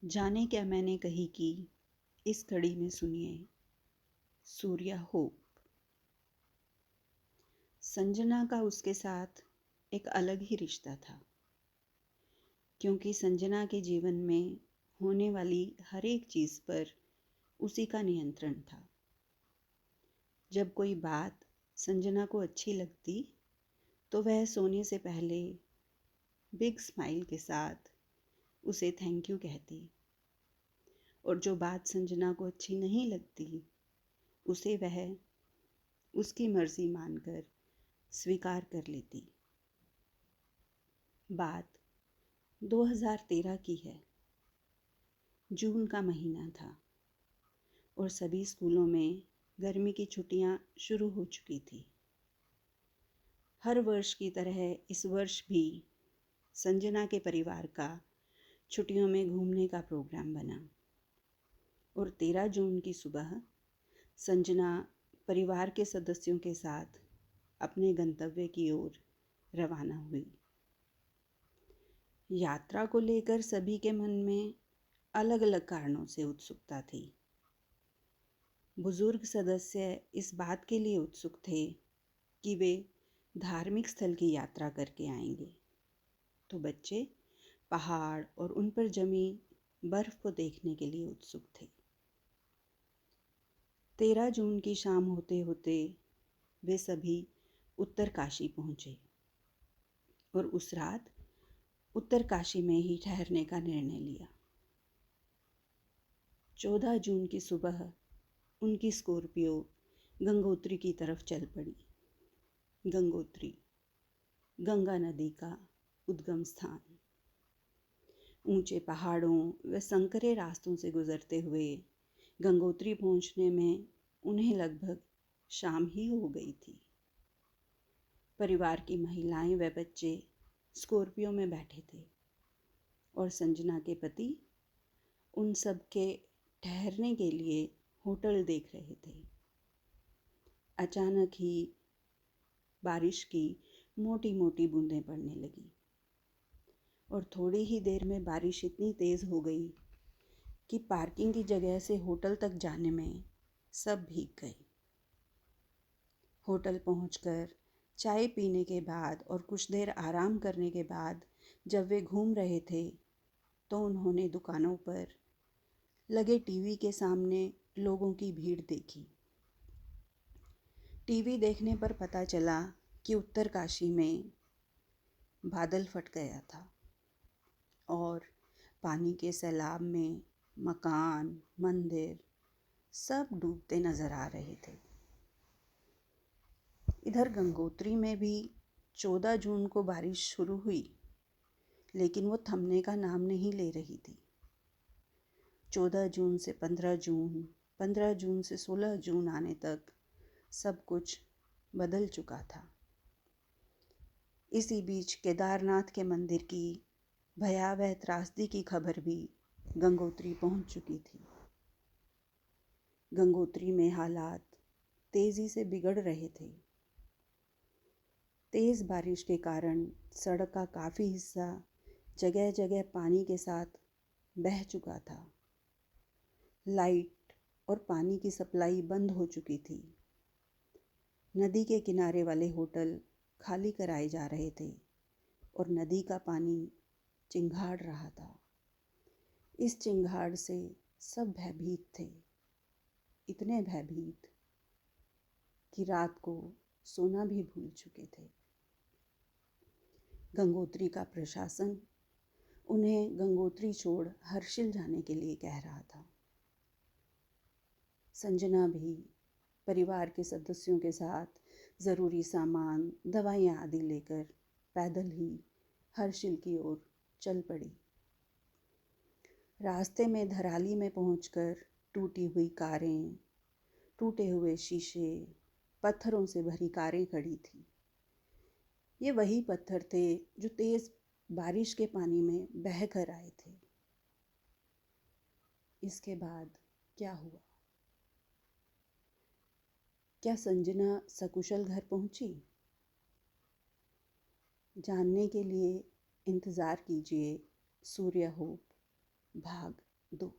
जाने क्या मैंने कही कि इस कड़ी में सुनिए सूर्या होप। संजना का उसके साथ एक अलग ही रिश्ता था, क्योंकि संजना के जीवन में होने वाली हर एक चीज़ पर उसी का नियंत्रण था। जब कोई बात संजना को अच्छी लगती तो वह सोने से पहले बिग स्माइल के साथ उसे थैंक यू कहती, और जो बात संजना को अच्छी नहीं लगती उसे वह उसकी मर्जी मानकर स्वीकार कर लेती। बात 2013 की है। जून का महीना था और सभी स्कूलों में गर्मी की छुट्टियां शुरू हो चुकी थी। हर वर्ष की तरह इस वर्ष भी संजना के परिवार का छुट्टियों में घूमने का प्रोग्राम बना और 13 जून की सुबह संजना परिवार के सदस्यों के साथ अपने गंतव्य की ओर रवाना हुई। यात्रा को लेकर सभी के मन में अलग अलग कारणों से उत्सुकता थी। बुजुर्ग सदस्य इस बात के लिए उत्सुक थे कि वे धार्मिक स्थल की यात्रा करके आएंगे, तो बच्चे पहाड़ और उन पर जमी बर्फ को देखने के लिए उत्सुक थे। 13 जून की शाम होते होते वे सभी उत्तरकाशी पहुंचे और उस रात उत्तरकाशी में ही ठहरने का निर्णय लिया। 14 जून की सुबह उनकी स्कॉर्पियो गंगोत्री की तरफ चल पड़ी। गंगोत्री गंगा नदी का उद्गम स्थान। ऊंचे पहाड़ों व संकरे रास्तों से गुजरते हुए गंगोत्री पहुंचने में उन्हें लगभग शाम ही हो गई थी। परिवार की महिलाएं व बच्चे स्कॉर्पियो में बैठे थे और संजना के पति उन सब के ठहरने के लिए होटल देख रहे थे। अचानक ही बारिश की मोटी मोटी बूंदें पड़ने लगी और थोड़ी ही देर में बारिश इतनी तेज़ हो गई कि पार्किंग की जगह से होटल तक जाने में सब भीग गए। होटल पहुंचकर चाय पीने के बाद और कुछ देर आराम करने के बाद जब वे घूम रहे थे तो उन्होंने दुकानों पर लगे टीवी के सामने लोगों की भीड़ देखी। टीवी देखने पर पता चला कि उत्तरकाशी में बादल फट गया था और पानी के सैलाब में मकान, मंदिर सब डूबते नजर आ रहे थे। इधर गंगोत्री में भी 14 जून को बारिश शुरू हुई, लेकिन वो थमने का नाम नहीं ले रही थी। 14 जून से 15 जून, 15 जून से 16 जून आने तक सब कुछ बदल चुका था। इसी बीच केदारनाथ के मंदिर की भयावह त्रासदी की खबर भी गंगोत्री पहुंच चुकी थी। गंगोत्री में हालात तेजी से बिगड़ रहे थे। तेज बारिश के कारण सड़क का काफ़ी हिस्सा जगह जगह पानी के साथ बह चुका था। लाइट और पानी की सप्लाई बंद हो चुकी थी। नदी के किनारे वाले होटल खाली कराए जा रहे थे और नदी का पानी चिंगाड़ रहा था। इस चिंगाड़ से सब भयभीत थे, इतने भयभीत कि रात को सोना भी भूल चुके थे। गंगोत्री का प्रशासन उन्हें गंगोत्री छोड़ हर्षिल जाने के लिए कह रहा था। संजना भी परिवार के सदस्यों के साथ ज़रूरी सामान, दवाइयाँ आदि लेकर पैदल ही हर्षिल की ओर चल पड़ी। रास्ते में धराली में पहुंचकर टूटी हुई कारें, टूटे हुए शीशे, पत्थरों से भरी कारें खड़ी थी। ये वही पत्थर थे जो तेज बारिश के पानी में बह कर आए थे। इसके बाद क्या हुआ? क्या संजना सकुशल घर पहुंची? जानने के लिए इंतज़ार कीजिए सूर्य होप भाग दो।